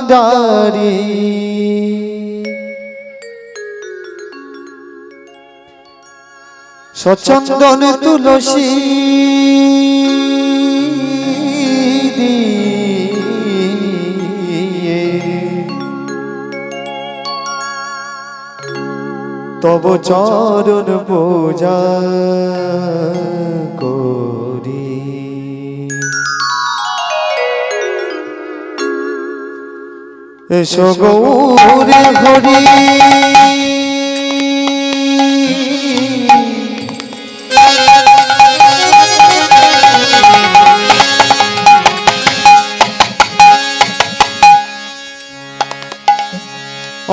কান্ডারি সচন্দন তুলসী তব চরণ পূজা করি এসো গৌরে হরি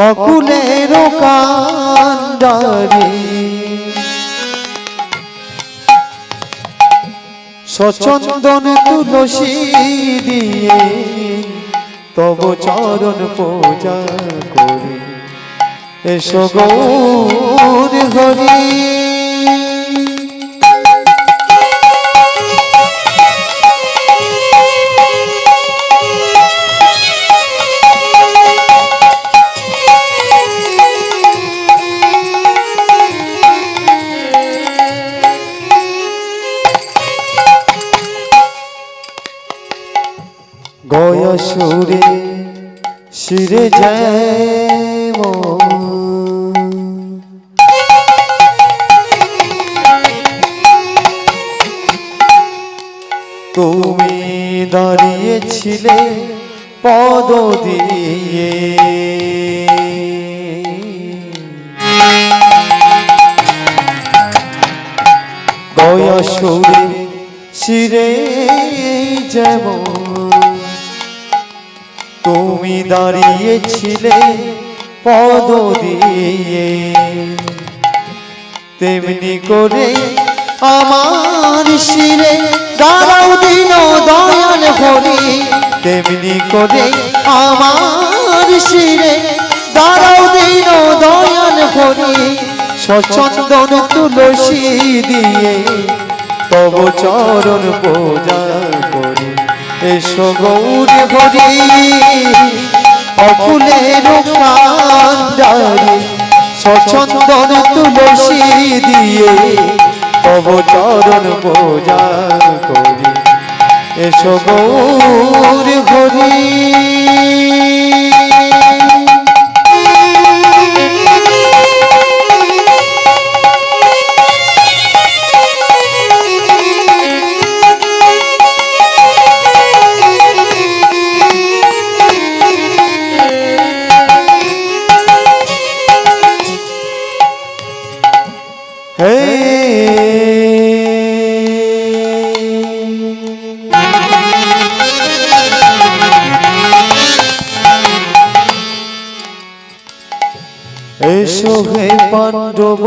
অকুলের কান্ডারি সচন্দন তুলসী দিয়ে তব চরণ পূজা করি এসো গৌর হরি গয়া সুরে শিরে যায় তুমি দাঁড়িয়েছিলে পদ দিয়ে গয়া সুরে শিরে যেমন তুমি দাঁড়িয়েছিলে পদ দিয়ে তেমনি করে আমার শিরে দাঁড়াও দিন দয়াল হরি তেমনি করে আমার শিরে দাঁড়াও দিন দয়াল হরি সচন্দন তুলসী দিয়ে তব চরণ পূজা করি এসো গৌর হরি অকুলের কান্ডারি সচন্দন তুলসী দিয়ে তব চরণ পূজা করি এসো গৌর হরি এসো হে পাণ্ডব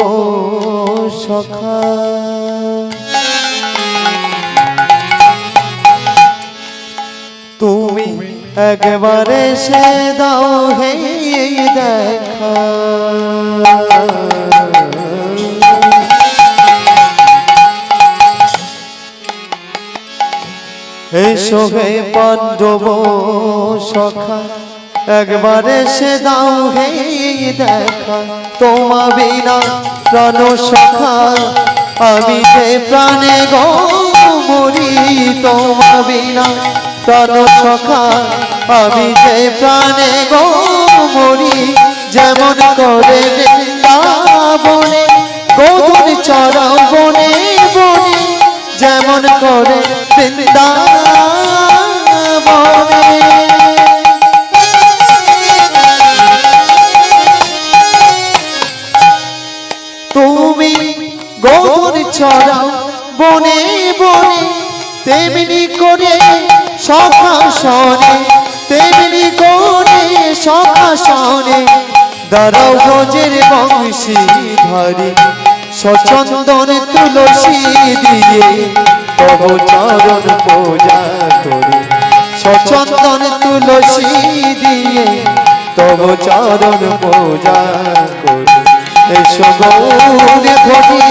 সখা তুমি একবারে সে দাও হে দেখা এসো হে পাণ্ডব সখা একবারে সে দাও হে দেখা তোমা বিনা প্রাণ সখা আমি যে প্রাণে গো মরি তোমা বিনা প্রাণ সখা আমি যে প্রাণে গো মরি যেমন করে বৃন্দাবনে গোধন চড়াও বনে বনে যেমন করে বৃন্দাবনে তুমি গোধন চড়াও বনে বনে তেমনি করে সখা শোনে তেমনি করে সখা শোনে দাঁড়াও ব্রজের বংশী ধরে সচন্দন তুলসী দিয়ে তব চরণ পূজা করি সচন্দন তুলসী দিয়ে তব চরণ পূজা করি এসো গৌর হরি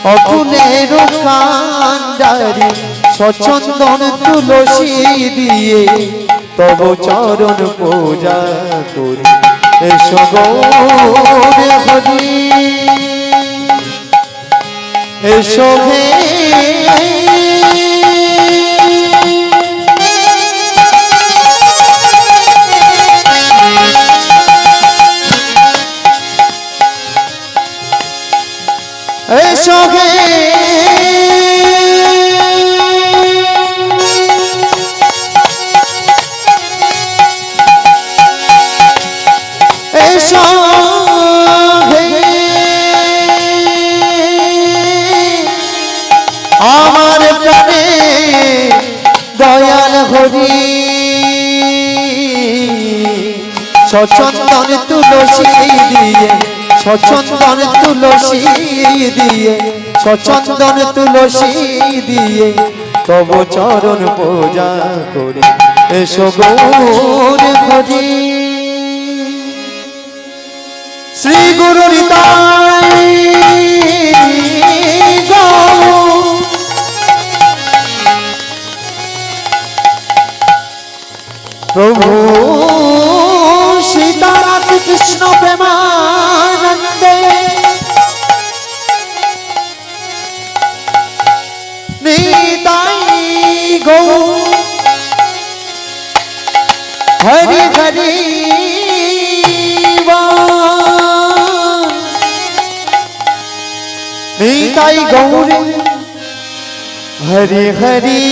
অকুলের কান্ডারি সচন্দন তুলসী দিয়ে তব চরণ পূজা করি এসো গৌর হরি এসো হে এসো হে এসো হে আমার প্রাণে দয়াল হরি সচন্দন তুলসী দিয়ে সচন্দন তুলসী দিয়ে সচন্দন তুলসী দিয়ে তব চরণ পূজা করি এসো গৌর হরি শ্রী গুরু নিতাই গৌর প্রভু সীতানাথ কৃষ্ণ প্রেমানন্দে নিতাই গৌর হরি হরি নিতাই গৌর হরি হরি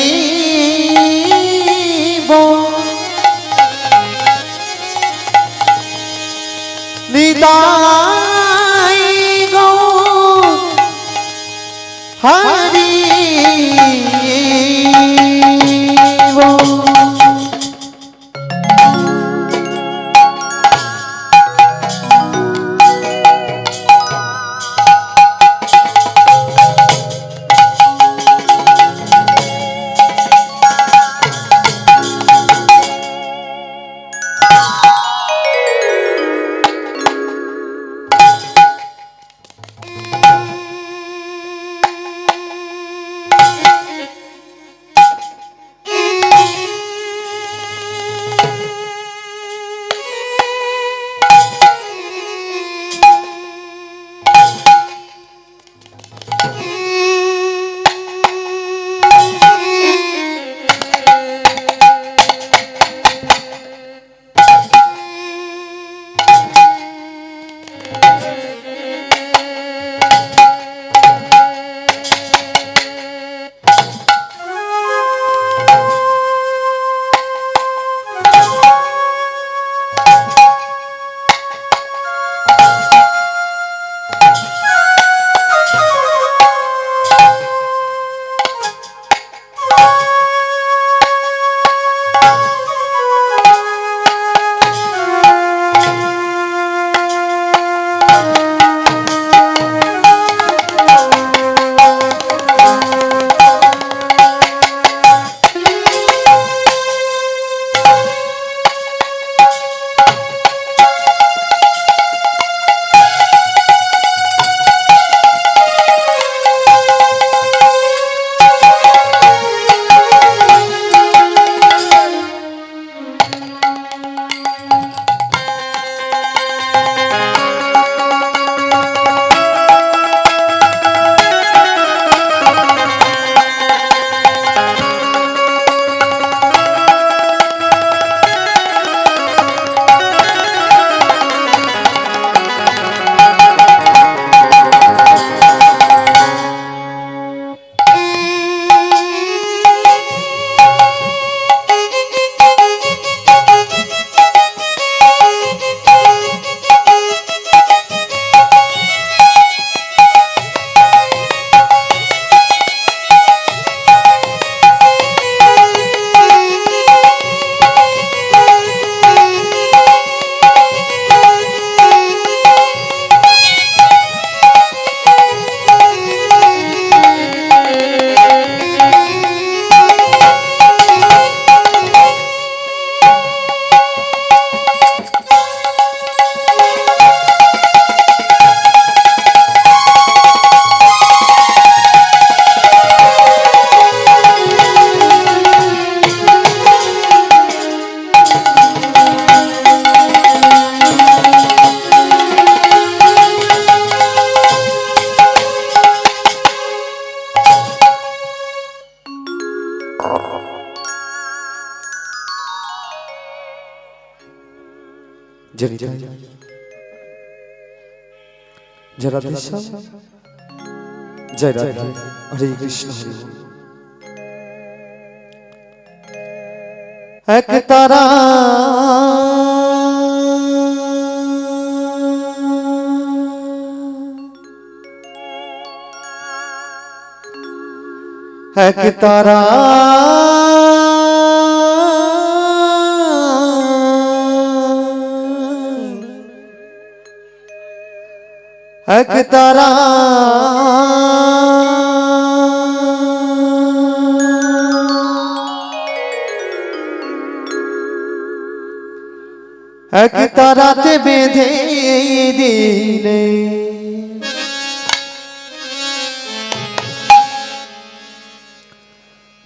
নিতাই গৌর হরি जय राधे श्याम जय राधे हरे कृष्ण हरे एक तारा एक तारा एक तारा एक ताराते बेधे दिले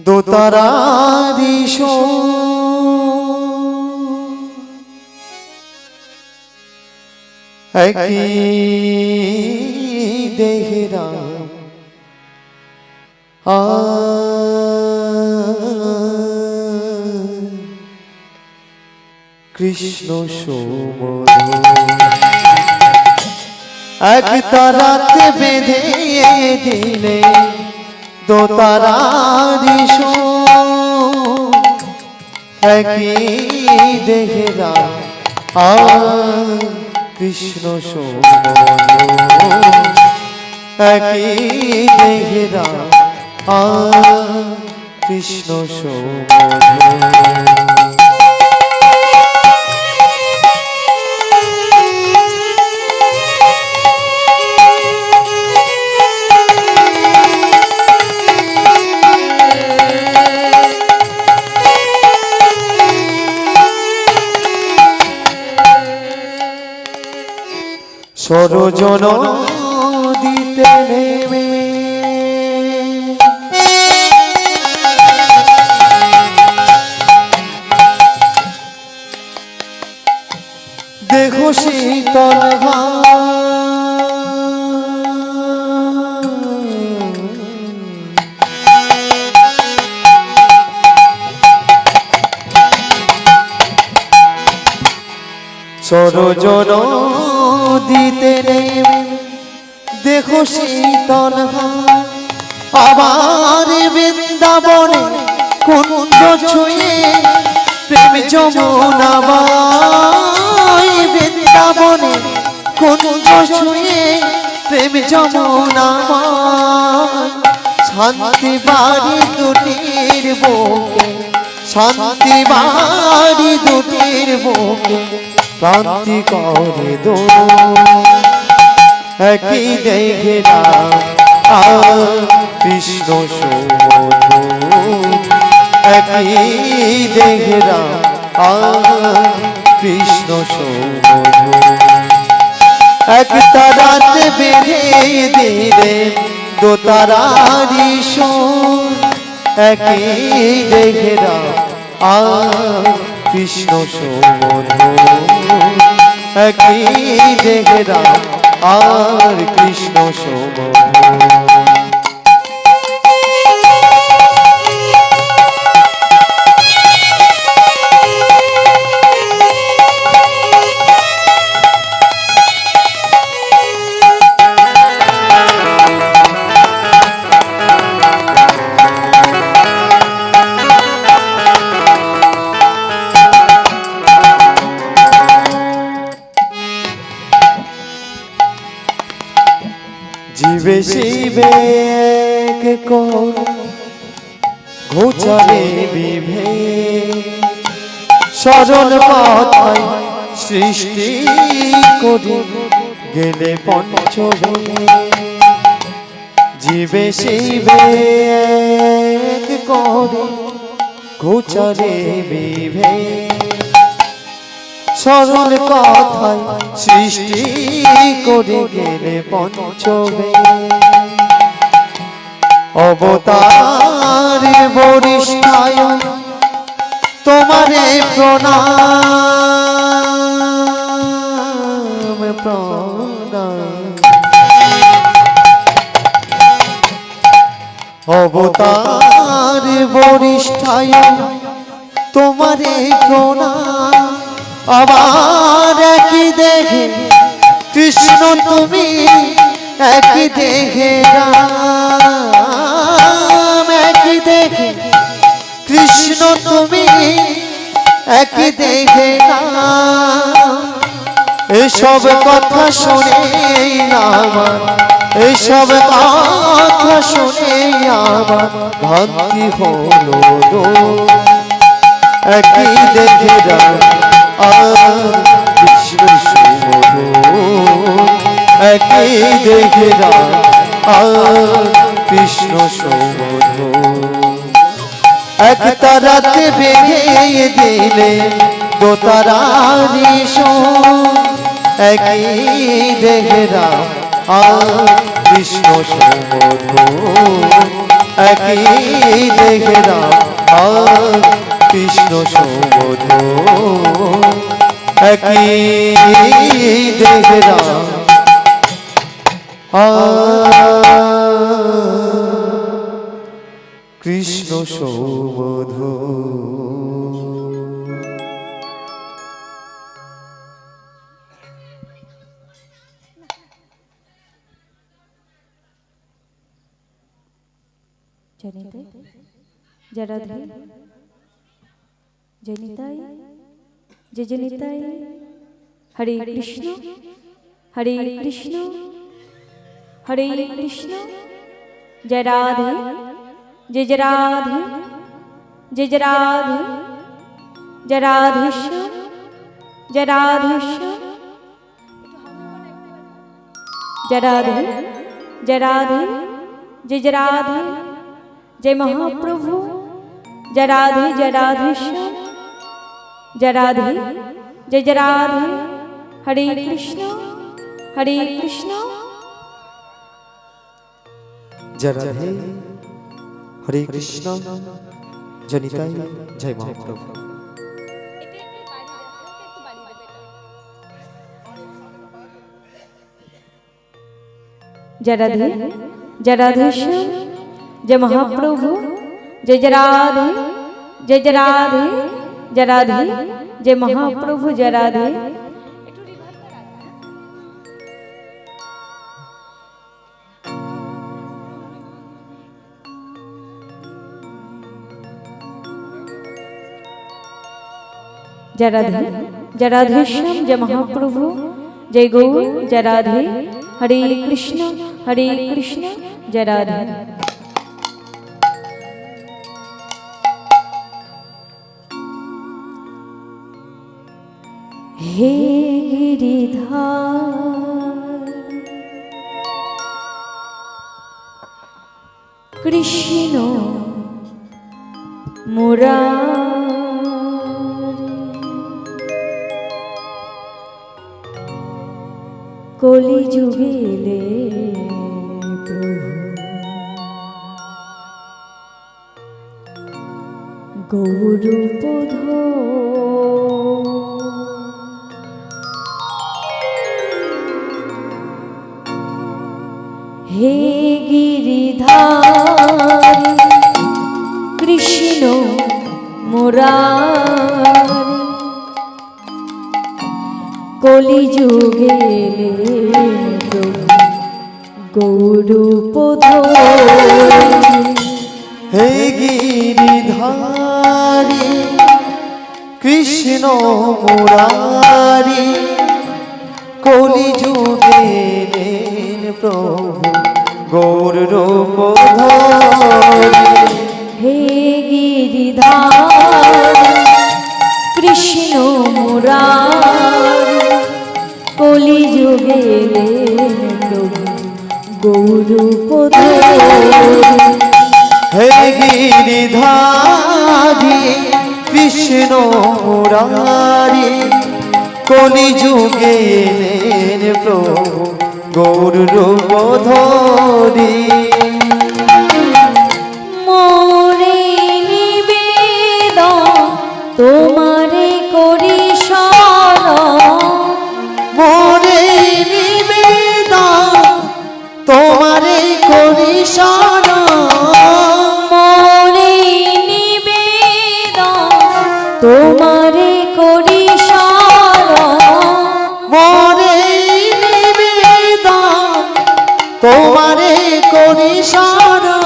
दो तारा दिशो की देहरा कृष्ण सोमधु एक ताराते बेधे दिले दो तारा दिशो की देहरा कृष्ण सोमधु একই দেহরা কৃষ্ণ সোমধু সরজন দিতে নেমে দেখো শীতল সরজন দিতে নেমে দেখো শীতল আবার বৃন্দাবনে কুঞ্জ ছুঁয়ে প্রেম যমুনা বাই বৃন্দাবনে কুঞ্জ ছুঁয়ে প্রেম যমুনা শান্তি বাড়ি দুটির বুকে শান্তি বাড়ি দুটির বুকে ক্রান্তি করে দো একই দেহরা কৃষ্ণ সোমধু একই দেহরা কৃষ্ণ সোমধু এক তারাতে বেঁধে দিলে দো তারারি সোম একই দেহরা কৃষ্ণ সোমধু একই দেহরা আর কৃষ্ণ সোমধু जीवे शिवे को घोचारे विभे सरल पथाय सृष्टि करे गेले पंचभे जीवे शिवे करे घोचारे विभे सरल কথায় সৃষ্টি করে গেলে পঞ্চবে অবতার বরিষ্ঠায় তোমারে প্রণাম প্রণাম অবতার বরিষ্ঠায় তোমারে প্রণাম আমার একই দেখে কৃষ্ণ তুমি, একই দেখে রাম, একই দেখে কৃষ্ণ তুমি, একই দেখে রাম। এসব কথা শুনে আমার, এসব কথা শুনে আমার ভক্তি হলো গো। একই দেখে রাম আর কৃষ্ণ সুমধুর, একই দেখে রাম আর কৃষ্ণ সুমধুর। এক তারাতে বেঁধে দিলে দো তারারি সোন, একই দেখে রাম আর কৃষ্ণ সুমধুর, একই দেখে রাম আর কৃষ্ণ সুমধুর, একই দেখে রাম কৃষ্ণ সুমধুর। জনিতাই জরাধি জনিতাই জনিতাই হরে কৃষ্ণ হরে কৃষ্ণ হরে কৃষ্ণ জয় রাধে জয় জয় রাধে জয় জয় রাধে জয় রাধেশ্বর জয় রাধেশ্বর জয় রাধে জয় রাধে जय जय राधे जय महाप्रभु जय राधे जय राधेश्वर जय राधे जय जय राधे हरे कृष्ण जय राधे हरे कृष्ण जनिताई जय महाप्रभु। जय राधे जय राधेश्वर जय महाप्रभु जय जय राधे जय जय राधे जय राधे जय महाप्रभु जय राधे। जय राधे जय राधेश्याम जय महाप्रभु जय गौर जय राधे हरे कृष्ण जय राधे। हे गिरिधार कृष्ण मुरारी कलि जुगे ले गौरपध हे गिरिधार कृष्ण मुरारी कलि जुगे गौरपध हे गिरिधारी कृष्ण मुरारी कलि जुगे प्रभु गौर रूप धारी। हे गिरिधारी कृष्ण मुरारी कलि जुगे प्रभु गौर रूप धारी। हे गिरिधारी कृष्ण मुरारी कलि जुगे प्रभु गौर रूप धारी। मोरे निवेदन तुम्हारे करि शरण मोरे निवेदन तुम्हारे करि शरण तुम्हारे करि शरण তোমারে করি শরণ।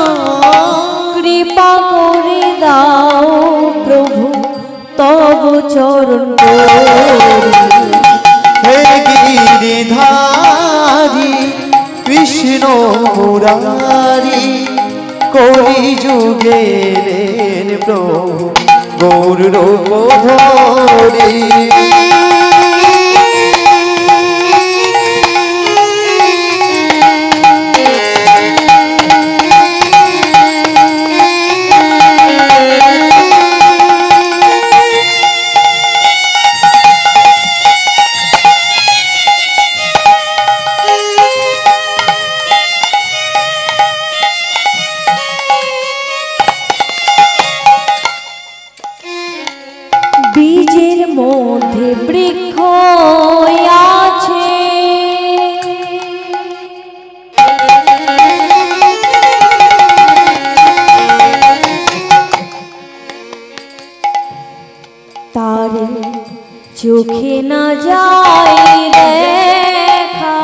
কৃপা করে দাও প্রভু তব চরণ হে গিরিধারী কৃষ্ণ মুরারি, কলি যুগে প্রভু গৌর রূপ ধরি। বীজের মধ্যে বৃক্ষ আছে, তার চোখে না যায় দেখা।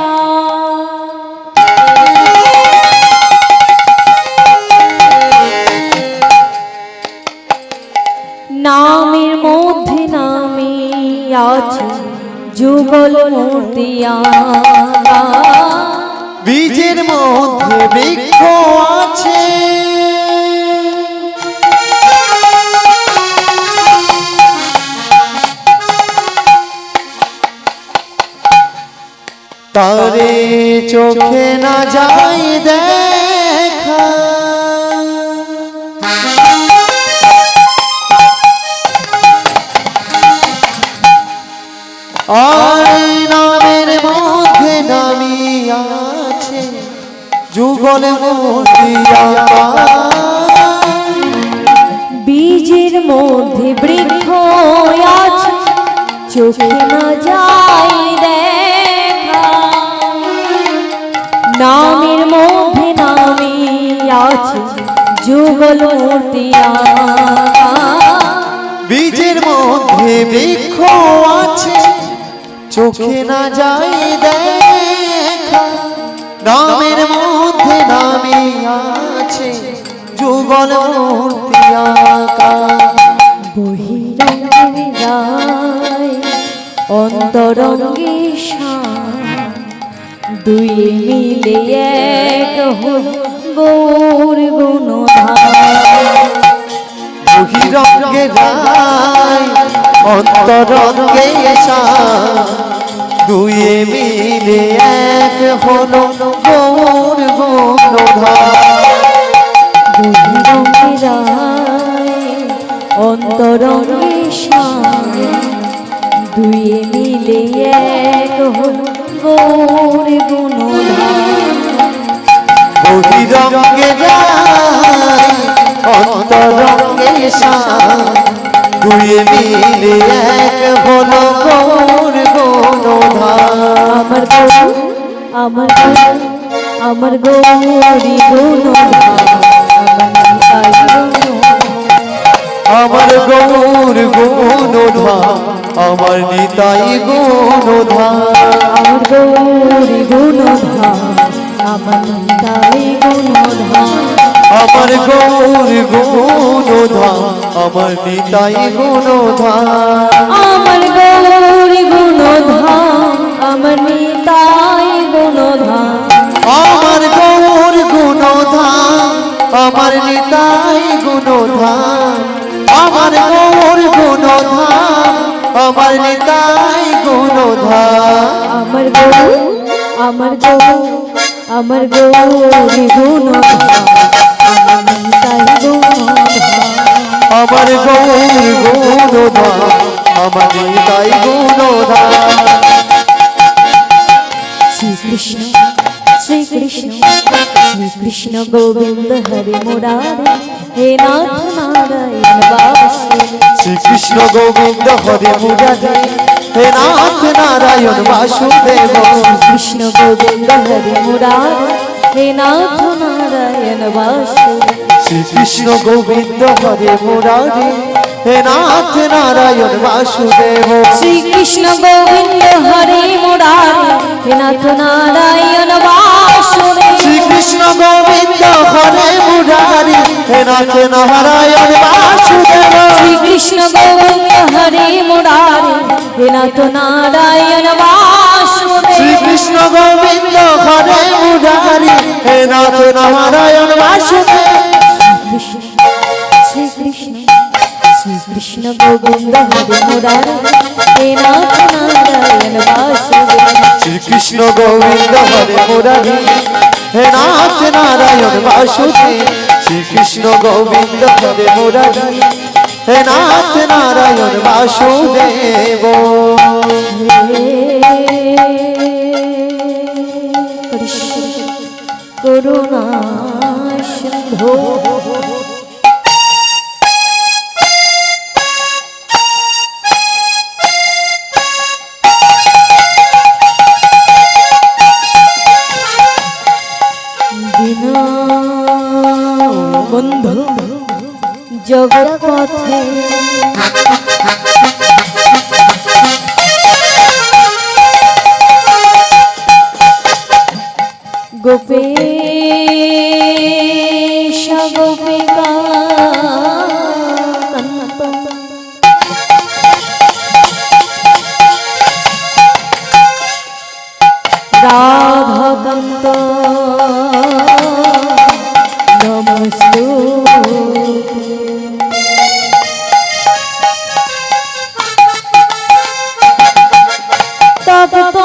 নামের মধ্যে নামে আছে যুগল মূর্তি আঁকা। বীজের মধ্যে বৃক্ষ আছে, তারে চোখে না যায় দেখা। আর নামের মধ্যে নামি আছে যুগল মূর্তি আঁকা। বীজের মধ্যে বৃক্ষ আছে চোখে না যায় দেখা। নামের মধ্যে নামে আছে যুগল মূর্তি আঁকা। বীজের মধ্যে বৃক্ষ আছে চোখে না যায় দেখা। নামের মধ্যে নামি আছে যুগল মূর্তি আঁকা। বহিরঙ্গে রায় অন্তরঙ্গে শান, দুই মিলে এক গৌর গুণধাম। বহিরঙ্গে রায় অন্তরঙ্গে শান, দুয়ে মিলে এক হলো গৌর গুণধাম। বহিরঙ্গে রায় অন্তরঙ্গে শান, দুই মিলে এক গৌর গুণধাম। বহিরঙ্গে রায় অন্তরঙ্গে শান, দুয়ে মিলে এক হলো গৌর গুণধাম। আমার গৌর আমার গৌরী গুণধাম, আমার গৌর গুণধাম, আমার নিতাই গুণধাম। আমার গৌরী গুণধাম, আমার নিতাই গুণধাম। আমার গৌর গুণধাম, আমার নিতাই গুণধাম। আমার গৌরী গুণধাম, আমার নিতাই গুণধাম। আমার গৌর গুণধাম, আমার নিতাই গুণধাম। আমার গৌর গুণধাম, আমার নিতাই গুণধাম। আমার গৌর আমার গৌর আমার গৌরী গুণধাম, আমার নিতাই গুণধাম। আমার গৌর গুণধাম, আমার নিতাই গুণধাম। শ্রীকৃষ্ণ শ্রীকৃষ্ণ শ্রীকৃষ্ণ গোবিন্দ হরে মুরারে, হে নাথ নারায়ণ বাসুদেব। শ্রীকৃষ্ণ গোবিন্দ হরে মুরারে, হে নাথ নারায়ণ বাসুদেব। কৃষ্ণ গোবিন্দ হরে মুরারে, হে নাথ নারায়ণ বাসুদেব। শ্রীকৃষ্ণ গোবিন্দ হরে মুরারে, হে নাথ নারায়ণ বাসুদেব। শ্রীকৃষ্ণ গোবিন্দ হরে মুরারে, হে নাথ নারায়ণ বাসুদেব। কৃষ্ণ গোবিন্দ হরে মুরারি হে নাথ নারায়ণ বাসুদেব শ্রী কৃষ্ণ গোবিন্দ হরে মুরারি হে নাথ নারায়ণ বাসুদেব শ্রী কৃষ্ণ গোবিন্দ হরে মুরারি হে নাথ নারায়ণ বাসুদেব শ্রী কৃষ্ণ শ্রী কৃষ্ণ গোবিন্দ হরে মুরারি হে নাথ নারায়ণ বাসুদেব শ্রী কৃষ্ণ গোবিন্দ হরে মুরারি হে নাথ নারায়ণ বাসুদেব শ্রী কৃষ্ণ গোবিন্দ হরে মুরারি হে নাথ নারায়ণ বাসুদেব কৃষ্ণ করুণা সিন্ধু বন্ধু জগৎ পথে গোপেশ গোপিকা রাধাকান্ত নমস্তু তপ্ত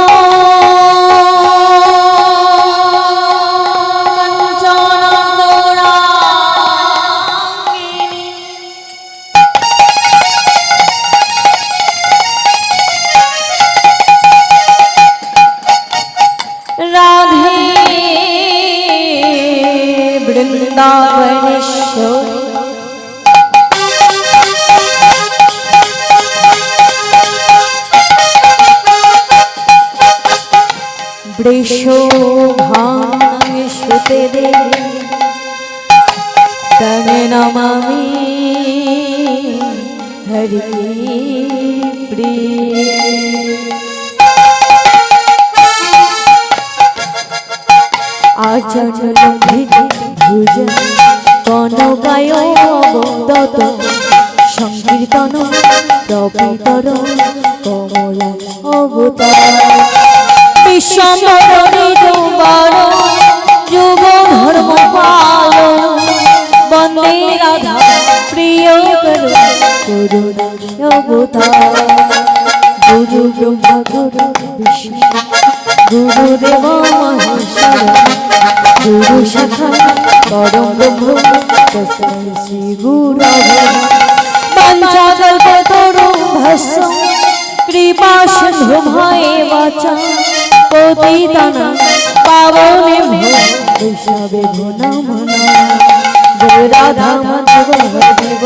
রাধে বৃন্দাবনেশ্বর বৃষভানুতে দেবী তমে নমামি হরি প্রিয় আচরণ ভুজ কনকায় অবদত সংকীর্তন প্রপিতর কমলা অবতার বিশ্বম্বরণী যুবর যুব ধর্ম পালন বন্দে রাধা প্রিয় করুণা অবতার গুরু ব্রহ্মা গুরু বিষ্ণু গুরুদেব মহেশ্বর গুরু শাখা পরম ব্রহ্ম তস্मै শ্রী গুরবে পঞ্চকল্পতরু ভস্ম কৃপা সিন্ধু ভয়ে বাচা পতিতানাং পাবনেভ্যো বৈষ্ণবেভ্যো নমো নমঃ জয় রাধা মাধব দেব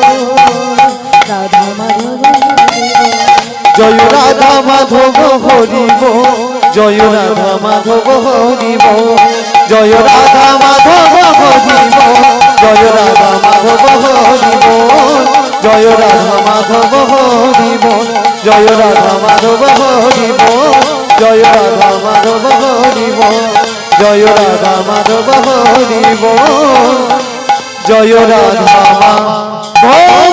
রাধা মাধব জয় রাধা মাধব হরিব জয় রাধা মাধব হরিব জয় রাধা মাধব হরিব জয় রাধা মাধব হরিব জয় রাধা মাধব হরিব জয় রাধা মাধব হরিব জয় রাধা মাধব হরিব জয় রাধা মাধব হরিব জয় রাধা মাধব